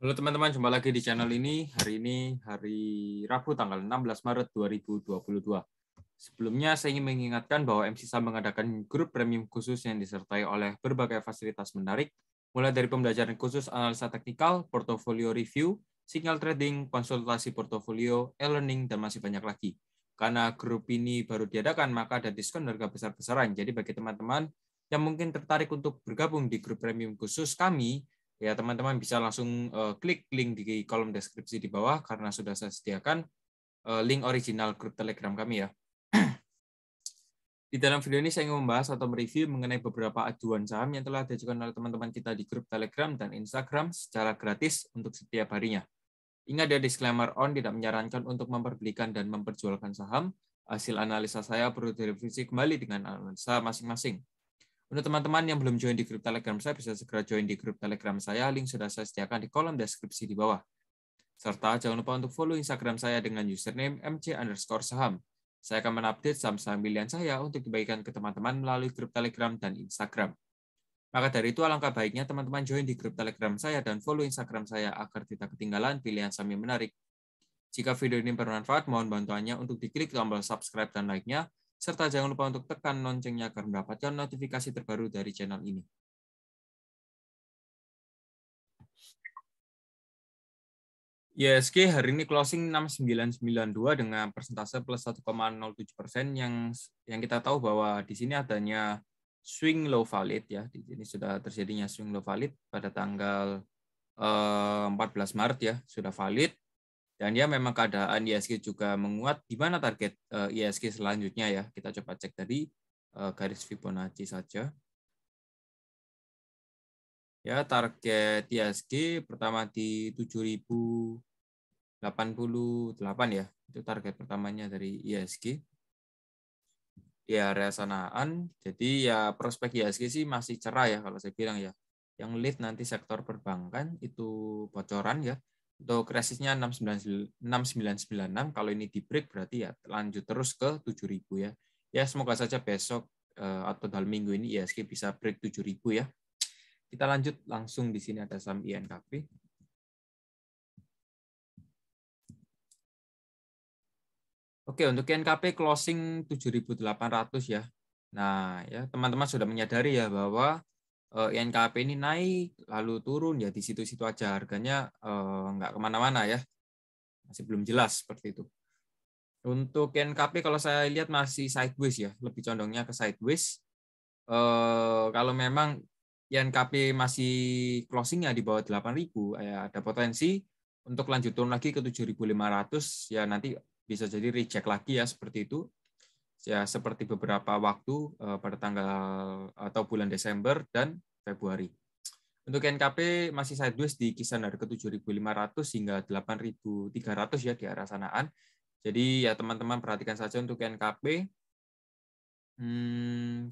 Halo teman-teman, jumpa lagi di channel ini. Hari ini hari Rabu tanggal 16 Maret 2022. Sebelumnya saya ingin mengingatkan bahwa MC Sam mengadakan grup premium khusus yang disertai oleh berbagai fasilitas menarik, mulai dari pembelajaran khusus analisa teknikal, portofolio review, signal trading, konsultasi portofolio, e-learning, dan masih banyak lagi. Karena grup ini baru diadakan, maka ada diskon harga besar-besaran. Jadi bagi teman-teman yang mungkin tertarik untuk bergabung di grup premium khusus kami, ya teman-teman bisa langsung klik link di kolom deskripsi di bawah karena sudah saya sediakan link original grup Telegram kami ya. Di dalam video ini saya ingin membahas atau mereview mengenai beberapa ajuan saham yang telah diajukan oleh teman-teman kita di grup Telegram dan Instagram secara gratis untuk setiap harinya. Ingat ya, disclaimer on tidak menyarankan untuk memperbelikan dan memperjualkan saham. Hasil analisa saya perlu direvisi kembali dengan analisa masing-masing. Untuk teman-teman yang belum join di grup Telegram saya, bisa segera join di grup Telegram saya. Link sudah saya sediakan di kolom deskripsi di bawah. Serta jangan lupa untuk follow Instagram saya dengan username mc_saham. Saya akan mengupdate saham-saham pilihan saya untuk dibagikan ke teman-teman melalui grup Telegram dan Instagram. Maka dari itu alangkah baiknya teman-teman join di grup Telegram saya dan follow Instagram saya agar tidak ketinggalan pilihan saham yang menarik. Jika video ini bermanfaat, mohon bantuannya untuk diklik tombol subscribe dan like-nya, serta jangan lupa untuk tekan loncengnya agar mendapatkan notifikasi terbaru dari channel ini. IHSG hari ini closing 6992 dengan persentase plus 1,07% yang kita tahu bahwa di sini adanya swing low valid ya. Di sini sudah terjadinya swing low valid pada tanggal 14 Maret ya, sudah valid. Dan ya memang keadaan IHSG juga menguat. Di mana target IHSG selanjutnya ya? Kita coba cek tadi garis Fibonacci saja. Ya, target IHSG pertama di 7088 ya. Itu target pertamanya dari IHSG. Di area sanaan. Jadi ya prospek IHSG sih masih cerah ya kalau saya bilang ya. Yang lead nanti sektor perbankan itu bocoran ya. Untuk resistnya 6996, kalau ini di break berarti ya lanjut terus ke 7000 ya. Ya semoga saja besok atau dalam minggu ini IHSG bisa break 7000 ya. Kita lanjut langsung, di sini ada saham INKP. Oke, untuk INKP closing 7.800 ya. Nah, ya teman-teman sudah menyadari ya bahwa INKP ini naik lalu turun ya, di situ-situ aja, harganya nggak kemana-mana ya, masih belum jelas seperti itu. Untuk INKP kalau saya lihat masih sideways ya, lebih condongnya ke sideways. Kalau memang INKP masih closingnya di bawah 8.000, ya ada potensi untuk lanjut turun lagi ke 7.500 ya, nanti bisa jadi reject lagi ya seperti itu. Ya seperti beberapa waktu pada tanggal atau bulan Desember dan Februari. Untuk NKP masih sideways di kisaran harga 7.500 hingga 8.300 ya, di arah sanaan. Jadi ya teman-teman perhatikan saja untuk NKP.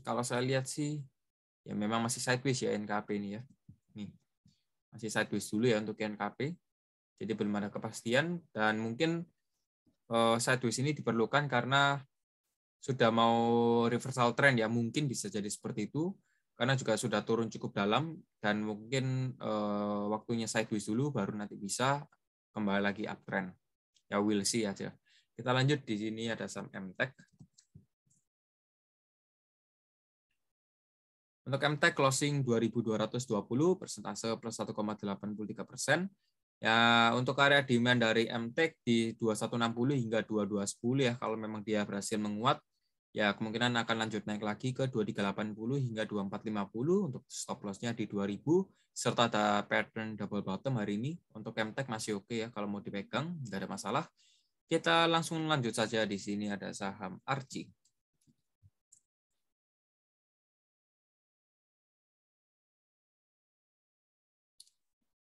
Kalau saya lihat sih ya memang masih sideways ya NKP ini ya. Nih, masih sideways dulu ya untuk NKP. Jadi belum ada kepastian, dan mungkin sideways ini diperlukan karena sudah mau reversal trend ya, mungkin bisa jadi seperti itu karena juga sudah turun cukup dalam, dan mungkin waktunya sideways dulu baru nanti bisa kembali lagi uptrend. Ya we'll see aja. Kita lanjut, di sini ada saham MTech. Untuk MTech closing 2.220, persentase plus 1,83%. Ya, untuk area demand dari MTech di 2160 hingga 2210 ya, kalau memang dia berhasil menguat, ya kemungkinan akan lanjut naik lagi ke 2380 hingga 2450. Untuk stop loss-nya di 2000, serta ada pattern double bottom hari ini. Untuk MTech masih oke ya, kalau mau dipegang nggak ada masalah. Kita langsung lanjut saja, di sini ada saham Archie.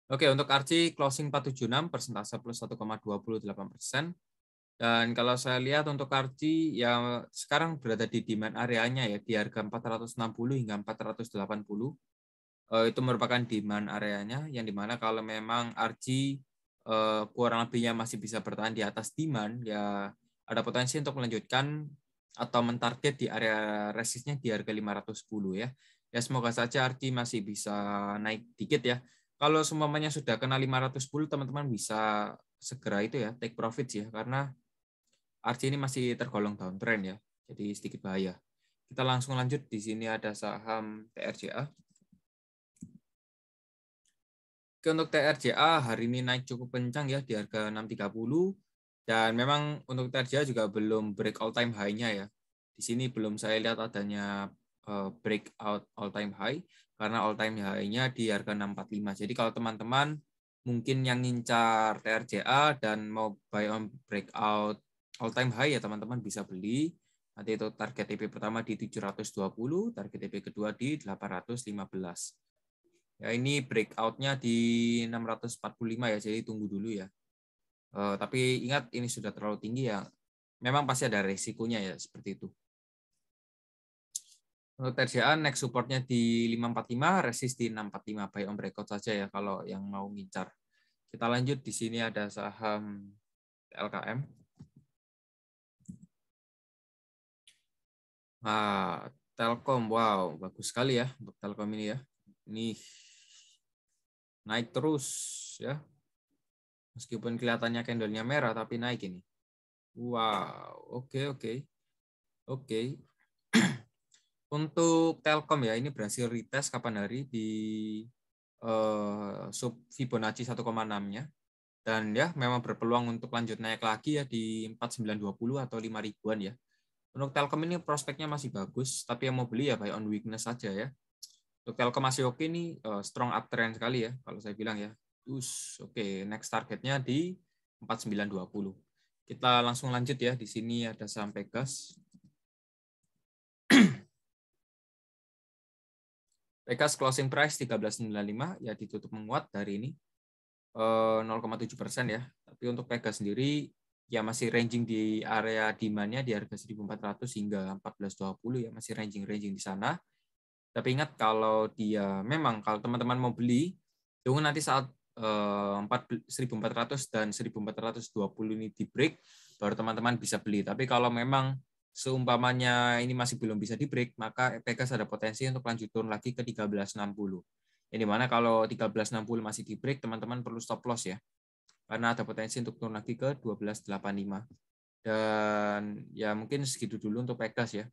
Oke, untuk Archie closing 476, persentase plus 1,28%. Dan kalau saya lihat untuk Archie ya sekarang berada di demand areanya ya, di harga 460 hingga 480. Itu merupakan demand areanya, yang dimana kalau memang Archie kurang lebihnya masih bisa bertahan di atas demand, ya ada potensi untuk melanjutkan atau mentarget di area resistnya di harga 510 ya. Ya semoga saja Archie masih bisa naik dikit ya. kalau semuanya sudah kena 510, teman-teman bisa segera itu ya, take profit ya, karena RC ini masih tergolong downtrend ya, jadi sedikit bahaya. Kita langsung lanjut, di sini ada saham TRJA. Oke, untuk TRJA hari ini naik cukup kencang ya di harga 630, dan memang untuk TRJA juga belum break all time high-nya ya. Di sini belum saya lihat adanya breakout all time high karena all time high-nya di harga 645. Jadi kalau teman-teman mungkin yang ngincar TRJA dan mau buy on breakout all time high ya teman-teman bisa beli. Nanti itu target TP pertama di 720, target TP kedua di 815. Ya, ini breakout-nya di 645 ya, jadi tunggu dulu ya. Tapi ingat ini sudah terlalu tinggi ya. Memang pasti ada resikonya ya, seperti itu. Untuk TRJA, next support-nya di 545, resist di 645. Buy on breakout saja ya kalau yang mau ngincar. Kita lanjut, di sini ada saham LKM. Nah, Telkom, wow, bagus sekali ya untuk Telkom ini ya. Ini naik terus ya. Meskipun kelihatannya candle-nya merah, tapi naik ini. Wow, oke. Untuk Telkom ya, ini berhasil retest kapan hari di sub Fibonacci 1,6-nya. Dan ya, memang berpeluang untuk lanjut naik lagi ya di 4920 atau 5 ribuan ya. Untuk Telkom ini prospeknya masih bagus, tapi yang mau beli ya buy on weakness saja ya. Untuk Telkom masih oke nih, strong uptrend sekali ya, kalau saya bilang ya. Oke, next targetnya di 4920. Kita langsung lanjut ya, di sini ada saham Pegas. Pegas closing price 13.95 ya, ditutup menguat dari ini 0,7% ya. Tapi untuk Pegas sendiri ya masih ranging di area demand-nya di harga 1.400 hingga 14.20 ya, masih ranging di sana. Tapi ingat kalau dia memang kalau teman-teman mau beli, tunggu nanti saat 1.400 dan 1.420 ini di break, baru teman-teman bisa beli. Tapi kalau memang seumpamanya ini masih belum bisa di break, maka Pegas ada potensi untuk lanjut turun lagi ke 13.60. Yang dimana kalau 13.60 masih di break, teman-teman perlu stop loss ya. Karena ada potensi untuk turun lagi ke 12.85. Dan ya mungkin segitu dulu untuk Pegas ya.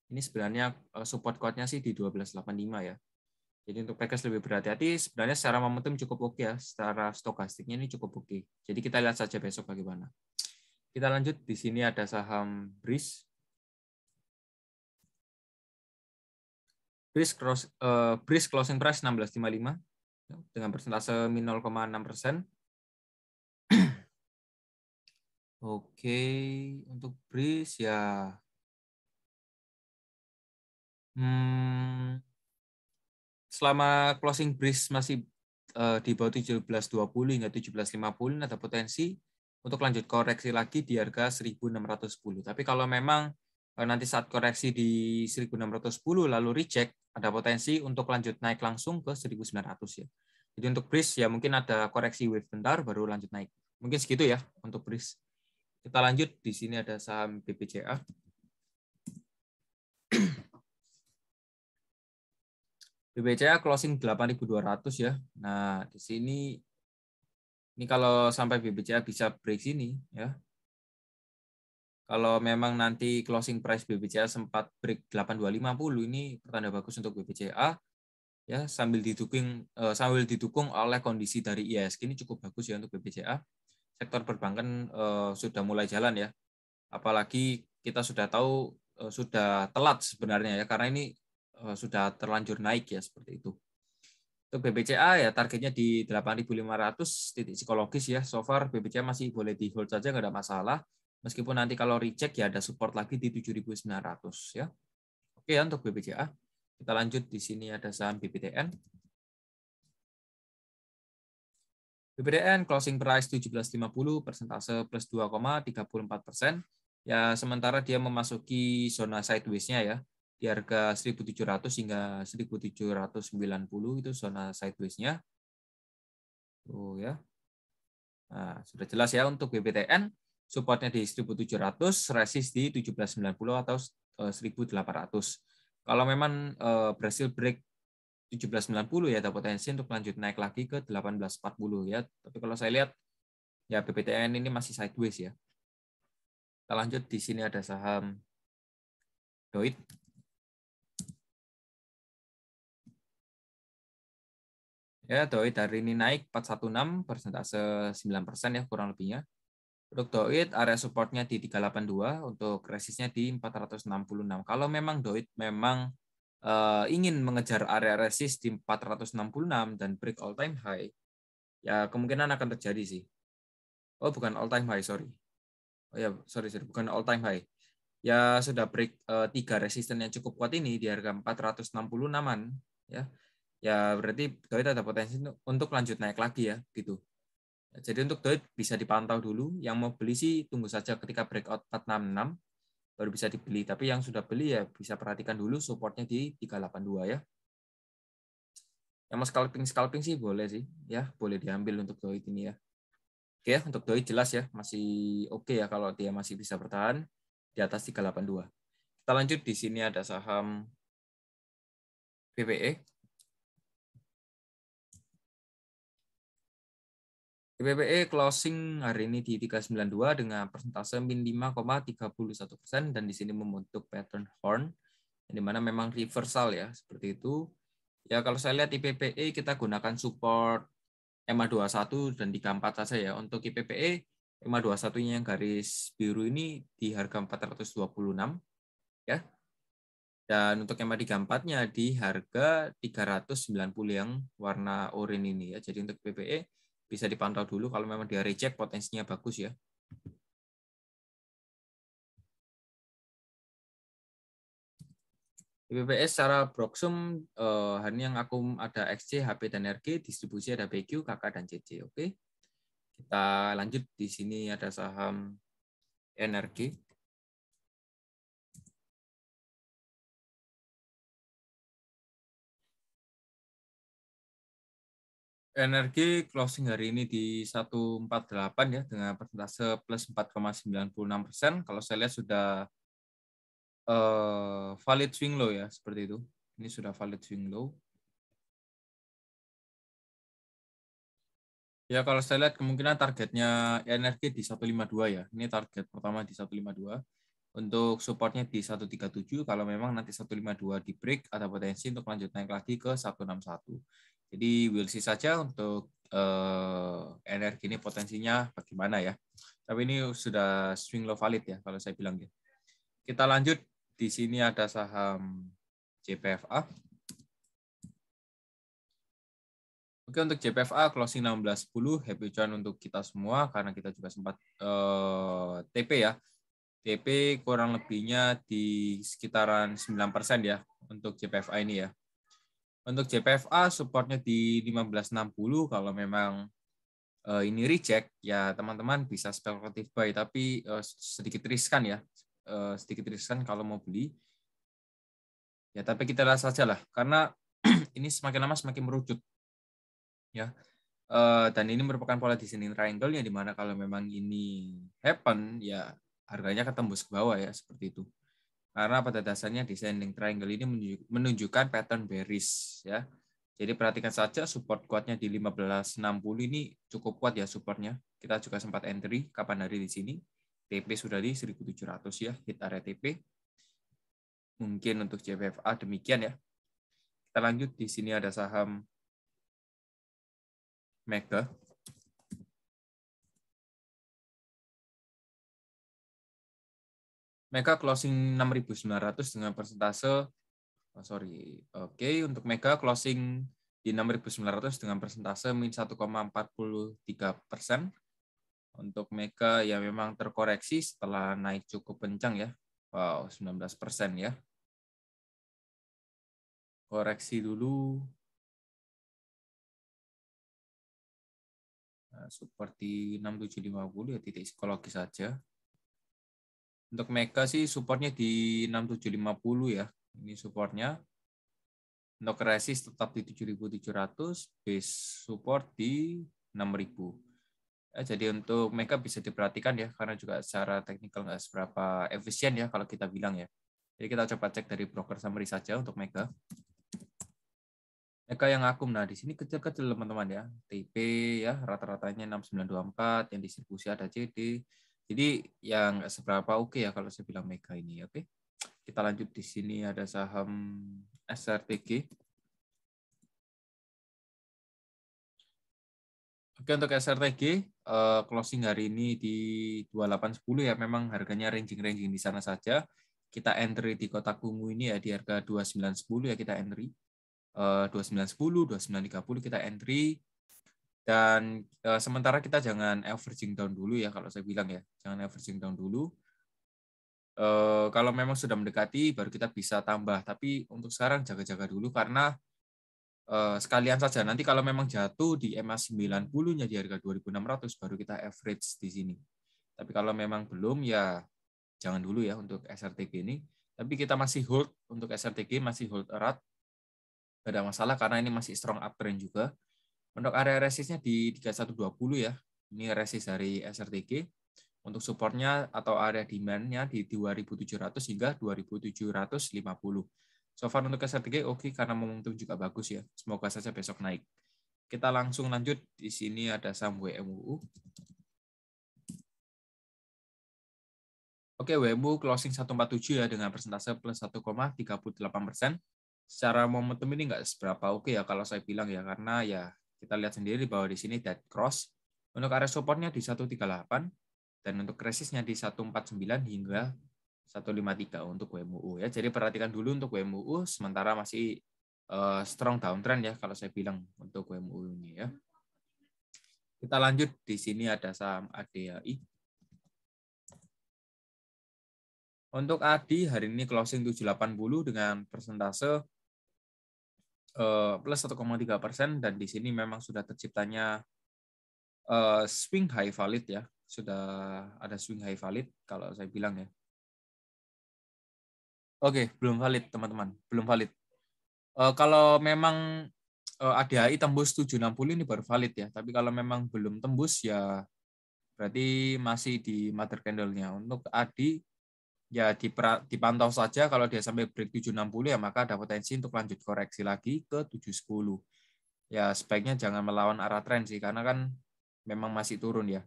Ini sebenarnya support kuatnya sih di 12.85 ya. Jadi untuk Pegas lebih berhati-hati. Sebenarnya secara momentum cukup oke ya. Secara stokastiknya ini cukup oke. Jadi kita lihat saja besok bagaimana. Kita lanjut. Di sini ada saham BRIS. BRIS closing price 16.55 dengan persentase min 0,6%. Oke, untuk BRIS ya. Selama closing BRIS masih di bawah 17.20 hingga 17.50 ada potensi untuk lanjut koreksi lagi di harga 1.610. Tapi kalau memang nanti saat koreksi di 1.610 lalu reject, ada potensi untuk lanjut naik langsung ke 1.900 ya. Jadi untuk BRIS ya mungkin ada koreksi wave bentar baru lanjut naik. Mungkin segitu ya untuk BRIS. Kita lanjut, di sini ada saham BBCA. BBCA closing 8.200 ya. Nah, di sini ini kalau sampai BBCA bisa break sini ya. Kalau memang nanti closing price BBCA sempat break 8250, ini pertanda bagus untuk BBCA ya, sambil didukung oleh kondisi dari IHSG ini cukup bagus ya untuk BBCA. Sektor perbankan sudah mulai jalan ya. Apalagi kita sudah tahu sudah telat sebenarnya ya, karena ini sudah terlanjur naik ya, seperti itu. Untuk BBCA ya targetnya di 8.500 titik psikologis ya. So far BBCA masih boleh di hold saja, nggak ada masalah. Meskipun nanti kalau recheck ya ada support lagi di 7.900 ya. Oke ya untuk BBCA. Kita lanjut, di sini ada saham BBTN. BBTN closing price 17.50, persentase plus 2,34%. Ya, sementara dia memasuki zona sideways-nya ya. Di harga 1.700 hingga 1.790 itu zona sideways-nya. Tuh ya. Nah, sudah jelas ya untuk BBTN, supportnya di 1.700, resist di 17.90 atau 1.800. Kalau memang berhasil break 1790 ya, ada potensi untuk lanjut naik lagi ke 1840 ya. Tapi kalau saya lihat ya BBTN ini masih sideways ya. Kita lanjut, di sini ada saham Doit. Ya, Doit hari ini naik 416, persentase 9% ya kurang lebihnya. Untuk Doit area supportnya di 382, untuk resistnya di 466. Kalau memang Doit memang ingin mengejar area resist di 466 dan break all time high, ya kemungkinan akan terjadi sih. Oh, bukan all time high, sorry. Oh ya, sorry, bukan all time high. Ya sudah break 3 resisten yang cukup kuat ini di harga 466-an ya. Ya berarti Doit ada potensi untuk lanjut naik lagi ya, gitu. Jadi untuk Doit bisa dipantau dulu. Yang mau beli sih tunggu saja ketika breakout 466 baru bisa dibeli. Tapi yang sudah beli ya bisa perhatikan dulu supportnya di 382 ya. Yang mau scalping sih boleh sih ya, boleh diambil untuk Doit ini ya. Oke ya, untuk Doit jelas ya, masih oke ya kalau dia masih bisa bertahan di atas 382. Kita lanjut, di sini ada saham PPE. PPE closing hari ini di 392 dengan persentase min 5,31% dan di sini membentuk pattern horn, di mana memang reversal ya, seperti itu. Ya kalau saya lihat di PPE kita gunakan support EMA21 dan 34 saja ya. Untuk IPPE EMA21-nya yang garis biru ini di harga 426 ya. Dan untuk EMA 34-nya di harga 390 yang warna oranye ini ya. Jadi untuk PPE bisa dipantau dulu, kalau memang dia reject potensinya bagus ya. IPPS secara Broxum hari ini yang aku ada XC, HP dan RG, distribusi ada BQ, KK dan CC. Oke. Kita lanjut, di sini ada saham energi. Energi closing hari ini di 148 ya, dengan persentase plus 4,96%. Kalau saya lihat sudah valid swing low ya, seperti itu. Ini sudah valid swing low. Ya kalau saya lihat kemungkinan targetnya energi di 152 ya. Ini target pertama di 152. Untuk supportnya di 137, kalau memang nanti 152 di break, ada potensi untuk lanjut naik lagi ke 161. Jadi we'll see saja untuk energi ini potensinya bagaimana ya. Tapi ini sudah swing low valid ya kalau saya bilang ya. Kita lanjut, di sini ada saham JPFA. Oke, untuk JPFA closing 16.10, happy join untuk kita semua karena kita juga sempat TP ya. TP kurang lebihnya di sekitaran 9% ya untuk JPFA ini ya. Untuk JPFA supportnya di 1560, kalau memang ini reject ya teman-teman bisa spekulatif buy, tapi sedikit riskan ya. Sedikit riskan kalau mau beli. Ya tapi kita lihat saja lah karena ini semakin lama semakin merucut ya. Dan ini merupakan pola descending triangle yang dimana kalau memang ini happen ya harganya ketembus ke bawah ya, seperti itu. Karena pada dasarnya descending triangle ini menunjukkan pattern bearish ya. Jadi perhatikan saja support kuatnya di 1560 ini cukup kuat ya supportnya. Kita juga sempat entry kapan hari di sini. TP sudah di 1700 ya, hit area TP. Mungkin untuk JPFA demikian ya. Kita lanjut, di sini ada saham Mega. Mega closing 6.900 dengan persentase untuk Mega closing di 6.900 dengan persentase min 1,43%. Untuk Mega ya memang terkoreksi setelah naik cukup kencang ya. Wow, 19% ya. Koreksi dulu. Nah, seperti 6750 ya, titik psikologis saja. Untuk Mega sih supportnya di 6750 ya. Ini supportnya. Untuk resist tetap di 7.700, base support di 6.000. Ya, jadi untuk Mega bisa diperhatikan ya, karena juga secara teknikal nggak seberapa efisien ya kalau kita bilang ya. Jadi kita coba cek dari broker summary saja untuk Mega. Eka yang akum, nah di sini kecil-kecil teman-teman ya. TP ya rata-ratanya 6924, yang distribusi ada CD. Jadi yang nggak seberapa oke ya kalau saya bilang Mega ini. Oke. Kita lanjut di sini ada saham SRTG. Oke, untuk SRTG closing hari ini di 2810 ya, memang harganya ranging-ranging di sana saja. Kita entry di kotak ungu ini ya di harga 2910 ya kita entry. 2910, 2930 kita entry. Dan sementara kita jangan averaging down dulu ya kalau saya bilang ya. Jangan averaging down dulu. Kalau memang sudah mendekati baru kita bisa tambah, tapi untuk sekarang jaga-jaga dulu karena sekalian saja nanti kalau memang jatuh di EMA 90-nya di harga 2.600 baru kita average di sini. Tapi kalau memang belum ya jangan dulu ya untuk SRTG ini. Tapi kita masih hold untuk SRTG, masih hold erat. Tidak ada masalah karena ini masih strong uptrend juga. Untuk area resistnya di 3120 ya. Ini resist dari SRTG. Untuk supportnya atau area demand-nya di 2.700 hingga 2.750. So far untuk SRTG oke karena momentum juga bagus ya. Semoga saja besok naik. Kita langsung lanjut. Di sini ada saham WMUU. Oke, WMU closing 147 ya dengan persentase plus 1,38%. Secara momentum ini nggak seberapa oke ya kalau saya bilang ya, karena ya kita lihat sendiri bahwa di sini dead cross. Untuk area supportnya di 138 dan untuk resistnya di 149 hingga 153 untuk WMUU ya. Jadi perhatikan dulu untuk WMUU sementara masih strong downtrend ya kalau saya bilang untuk WMUU ini ya. Kita lanjut, di sini ada saham ADAI. Untuk ADI hari ini closing 780 dengan persentase plus 1,3% dan di sini memang sudah terciptanya swing high valid ya. Sudah ada swing high valid kalau saya bilang ya. Oke, belum valid teman-teman, belum valid. Kalau memang ADAI tembus 760 ini baru valid ya. Tapi kalau memang belum tembus ya berarti masih di mother candle-nya. Untuk ADI ya dipantau saja, kalau dia sampai break 760 ya maka ada potensi untuk lanjut koreksi lagi ke 710. Ya sebaiknya jangan melawan arah tren sih karena kan memang masih turun ya.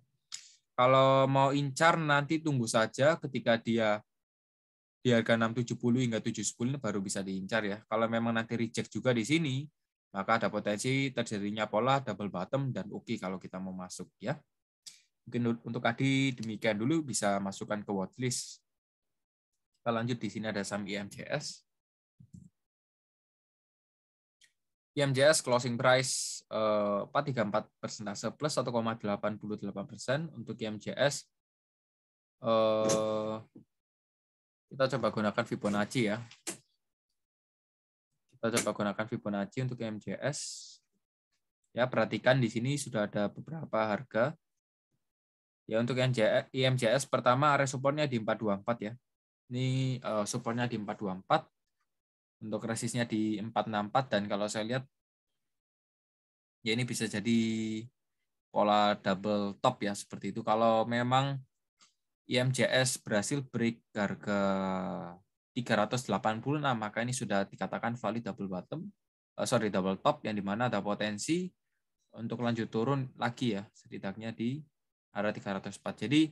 Kalau mau incar nanti tunggu saja ketika dia di harga 670 hingga 710 ini baru bisa diincar ya. Kalau memang nanti reject juga di sini, maka ada potensi terjadinya pola double bottom dan oke kalau kita mau masuk ya. Mungkin untuk tadi demikian dulu, bisa masukkan ke watchlist. Kita lanjut, di sini ada saham IMJS. IMJS closing price 434 persentase plus 1,88%. Untuk IMJS kita coba gunakan Fibonacci ya. Kita coba gunakan Fibonacci untuk IMJS. Ya, perhatikan di sini sudah ada beberapa harga. Ya, untuk IMJS pertama area supportnya di 424 ya. Ini supportnya di 424. Untuk resistnya di 464 dan kalau saya lihat ya ini bisa jadi pola double top ya seperti itu. Kalau memang IMJS berhasil break harga 386 maka ini sudah dikatakan valid double bottom, double top yang dimana ada potensi untuk lanjut turun lagi ya setidaknya di area 304. Jadi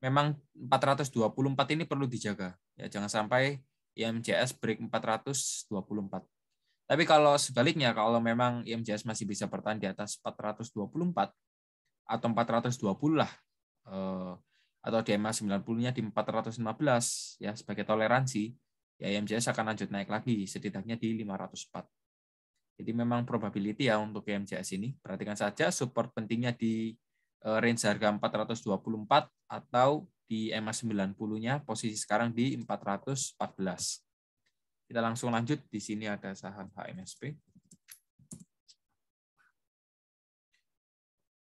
memang 424 ini perlu dijaga ya, jangan sampai IMJS break 424. Tapi kalau sebaliknya, kalau memang IMJS masih bisa bertahan di atas 424 atau 420 lah, atau DMA 90-nya di 415 ya sebagai toleransi, ya IMJS akan lanjut naik lagi setidaknya di 504. Jadi memang probability ya untuk IMJS ini. Perhatikan saja support pentingnya di range harga 424 atau di EMA 90-nya posisi sekarang di 414. Kita langsung lanjut, di sini ada saham HMSP.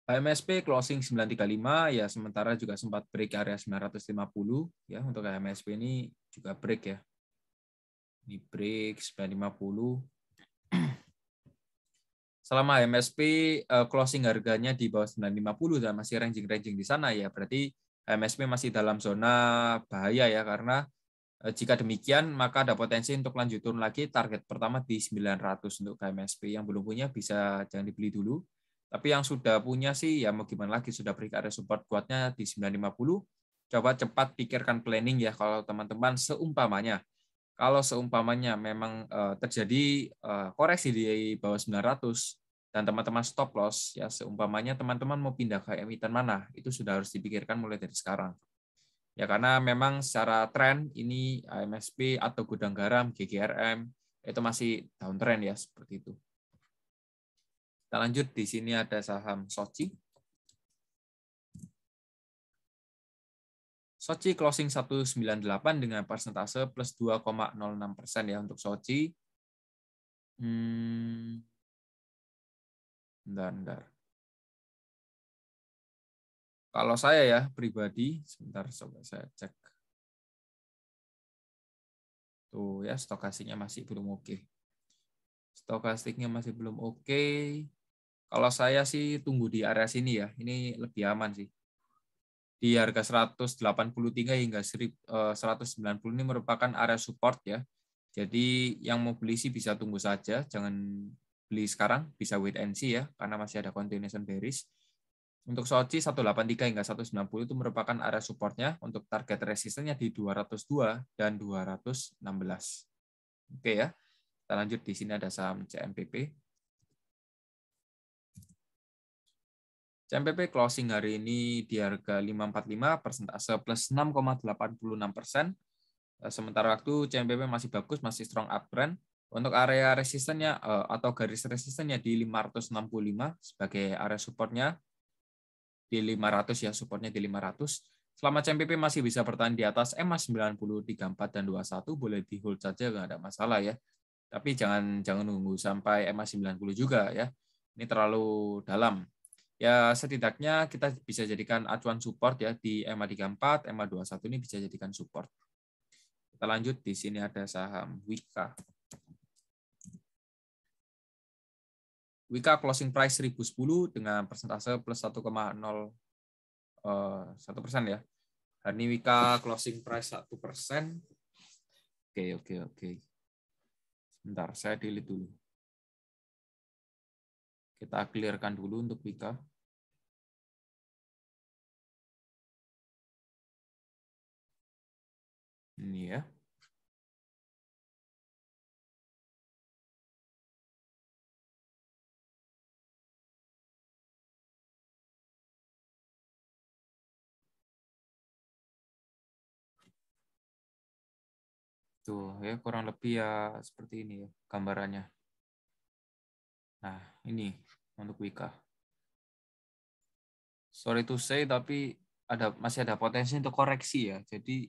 HMSP closing 935 ya, sementara juga sempat break area 950 ya. Untuk HMSP ini juga break ya. Ini break 950. Selama HMSP closing harganya di bawah 950 dan masih ranging-ranging di sana ya, berarti HMSP masih dalam zona bahaya ya, karena Jika demikian, maka ada potensi untuk lanjut turun lagi. Target pertama di 900 untuk KMSP. Yang belum punya bisa jangan dibeli dulu. Tapi yang sudah punya sih, ya mau gimana lagi, sudah beri area support kuatnya di 950. Coba cepat pikirkan planning ya kalau teman-teman seumpamanya. Kalau seumpamanya memang terjadi koreksi di bawah 900 dan teman-teman stop loss, ya seumpamanya teman-teman mau pindah ke emiten mana, itu sudah harus dipikirkan mulai dari sekarang. Ya karena memang secara tren ini AMSP atau gudang garam, GGRM itu masih downtrend ya seperti itu. Kita lanjut, di sini ada saham Soci. Soci closing 198 dengan persentase plus 2,06% ya untuk Soci. Bentar. Kalau saya ya pribadi, sebentar coba saya cek. Tuh ya, stokastiknya masih belum oke. Stokastiknya masih belum oke. Kalau saya sih tunggu di area sini ya. Ini lebih aman sih. Di harga 183 hingga 190 ini merupakan area support ya. Jadi yang mau beli sih bisa tunggu saja, jangan beli sekarang, bisa wait and see ya, karena masih ada continuation bearish. Untuk Soci 183 hingga 190 itu merupakan area supportnya, untuk target resistennya di 202 dan 216. Oke ya, kita lanjut, di sini ada saham CMPP. CMPP closing hari ini di harga 545, persentase plus 6,86%. Sementara waktu CMPP masih bagus, masih strong uptrend. Untuk area resistennya atau garis resistennya di 565 sebagai area supportnya di 500 ya, supportnya di 500. Selama CMPP masih bisa bertahan di atas EMA 90, 34 dan 21, boleh di hold saja, nggak ada masalah ya. Tapi jangan nunggu sampai EMA 90 juga ya. Ini terlalu dalam. Ya setidaknya kita bisa jadikan acuan support ya di EMA 34, EMA 21 ini bisa jadikan support. Kita lanjut, di sini ada saham Wika. Wika closing price 1010 dengan persentase plus 1,01% ya. Hari ini Wika closing price 1%. Oke. Sebentar, saya delete dulu. Kita clearkan dulu untuk Wika. Ini ya. Tuh ya, kurang lebih ya seperti ini ya gambarannya. Nah, ini untuk Wika. Sorry to say, tapi masih ada potensi untuk koreksi ya. Jadi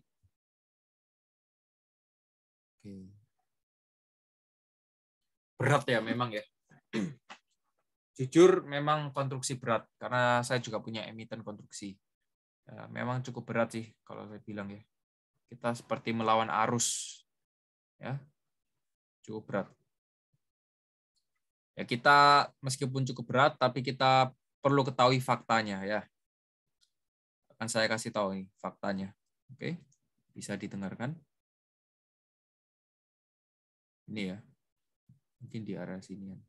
berat ya memang ya. Jujur memang konstruksi berat, karena saya juga punya emiten konstruksi. Ya, memang cukup berat sih kalau saya bilang ya. Kita seperti melawan arus. Ya, cukup berat. Ya, kita meskipun cukup berat, tapi kita perlu ketahui faktanya ya. Akan saya kasih tahu nih faktanya. Oke, bisa didengarkan. Ini ya, mungkin di area sini.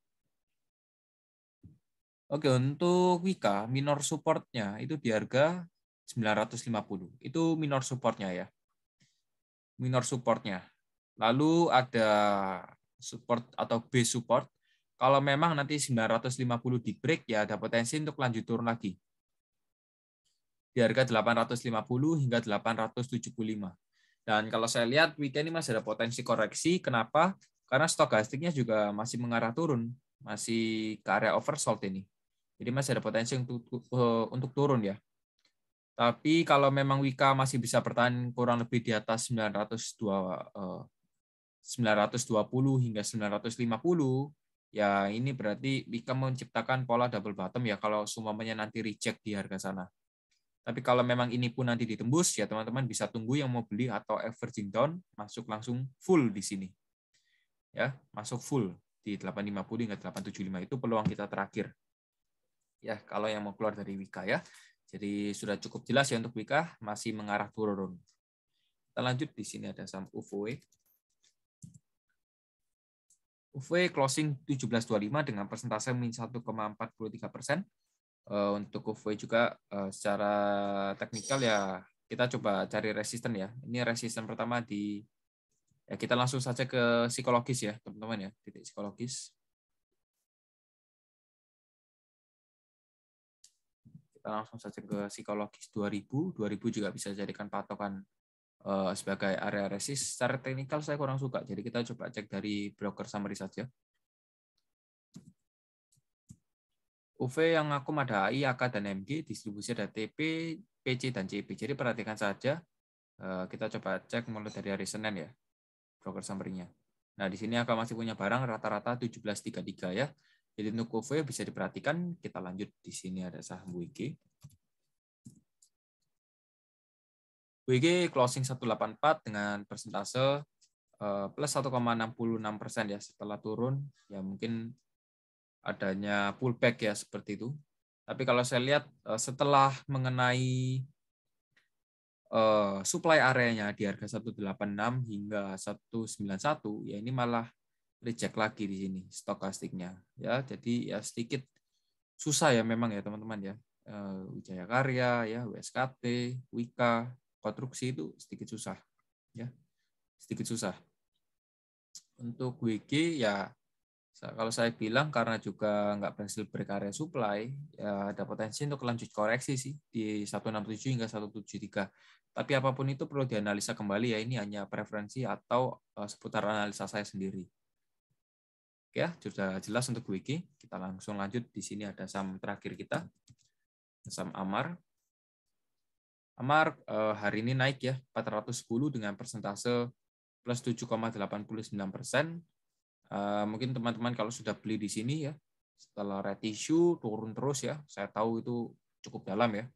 Oke, untuk Wika, minor supportnya itu di harga 950. Itu minor supportnya ya. Minor supportnya. Lalu ada support atau base support. Kalau memang nanti 950 di break, ya ada potensi untuk lanjut turun lagi. Di harga 850 hingga 875. Dan kalau saya lihat, Wika ini masih ada potensi koreksi. Kenapa? Karena stokastiknya juga masih mengarah turun. Masih ke area oversold ini. Jadi masih ada potensi untuk turun ya. Tapi kalau memang Wika masih bisa bertahan kurang lebih di atas 920 hingga 950, ya ini berarti Wika menciptakan pola double bottom ya kalau semuanya nanti reject di harga sana. Tapi kalau memang ini pun nanti ditembus, ya teman-teman bisa tunggu yang mau beli atau averaging down, masuk langsung full di sini. Ya, masuk full di 850 hingga 875 itu peluang kita terakhir. Ya, kalau yang mau keluar dari Wika ya. Jadi sudah cukup jelas ya untuk Wika, masih mengarah turun. Kita Kita lanjut, di sini ada saham UVW. UVW closing 17.25 dengan persentase min 1,43%. Untuk UVW juga secara teknikal ya kita coba cari resisten ya. Ini resisten pertama di ya, kita langsung saja ke psikologis ya, teman-teman ya, titik psikologis. Kita langsung saja ke psikologis 2000 juga bisa jadikan patokan sebagai area resist. Secara teknikal saya kurang suka, jadi kita coba cek dari broker summary saja. UV yang akum ada AI, AK, dan MG, distribusi ada TP, PC, dan CP. Jadi perhatikan saja, kita coba cek mulai dari hari Senin ya, broker summary-nya. Nah, di sini AK masih punya barang rata-rata 17.33 ya. Jadi untuk UV bisa diperhatikan, kita lanjut di sini ada saham WG. WG closing 184 dengan persentase plus 1,66% ya, setelah turun ya mungkin adanya pullback ya seperti itu. Tapi kalau saya lihat setelah mengenai supply areanya di harga 186 hingga 191 ya ini malah reject lagi di sini stokastiknya ya. Jadi ya sedikit susah ya memang ya teman-teman ya. Wijaya Karya ya, WSKT, Wika, konstruksi itu sedikit susah ya. Sedikit susah. Untuk WG ya kalau saya bilang karena juga nggak berhasil break area supply, ya ada potensi untuk lanjut koreksi sih di 167 hingga 173. Tapi apapun itu perlu dianalisa kembali ya, ini hanya preferensi atau seputar analisa saya sendiri. Oke ya, sudah jelas untuk WG. Kita langsung lanjut, di sini ada saham terakhir kita, saham Amar. Amar hari ini naik ya, 410 dengan persentase plus 7,89%. Mungkin teman-teman kalau sudah beli di sini ya, setelah red issue turun terus ya, saya tahu itu cukup dalam ya.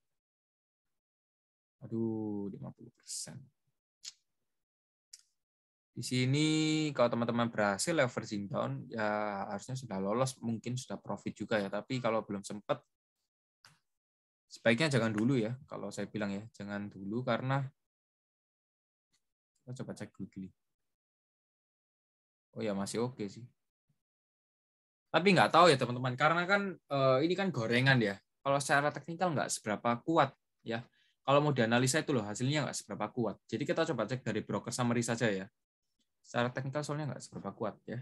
Aduh, 50%. Di sini kalau teman-teman berhasil leveraging down, ya harusnya sudah lolos, mungkin sudah profit juga ya. Tapi kalau belum sempat, sebaiknya jangan dulu ya. Kalau saya bilang ya, jangan dulu karena kita coba cek dulu. Oh ya masih oke sih. Tapi nggak tahu ya teman-teman, karena kan ini kan gorengan ya. Kalau secara teknikal nggak seberapa kuat ya. Kalau mau dianalisa itu loh hasilnya nggak seberapa kuat. Jadi kita coba cek dari broker summary saja ya. Secara teknikal soalnya nggak seberapa kuat ya.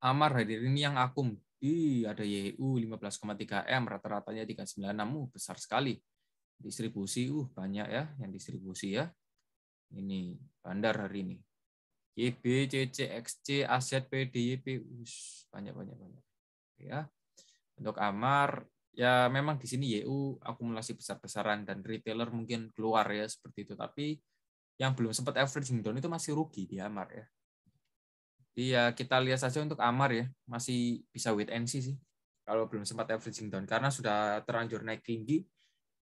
Amar hari ini yang akum. Ada YU 15,3 M, rata-ratanya 396, besar sekali. Distribusi, banyak ya yang distribusi ya. Ini bandar hari ini. YB, CC, XC, AZ, PDYP, banyak. Ya. Untuk Amar, ya memang di sini YU akumulasi besar-besaran dan retailer mungkin keluar ya seperti itu. Tapi yang belum sempat averaging down itu masih rugi di Amar ya. Jadi ya kita lihat saja untuk Amar ya, masih bisa wait and see sih. Kalau belum sempat averaging down karena sudah terlanjur naik tinggi,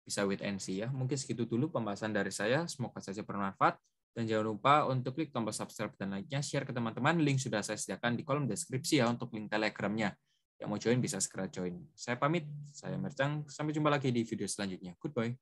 bisa wait and see ya. Mungkin segitu dulu pembahasan dari saya. Semoga saja bermanfaat. Dan jangan lupa untuk klik tombol subscribe dan like-nya, share ke teman-teman. Link sudah saya sediakan di kolom deskripsi ya untuk link Telegram-nya. Yang mau join bisa segera join. Saya pamit, saya Mercang. Sampai jumpa lagi di video selanjutnya. Goodbye.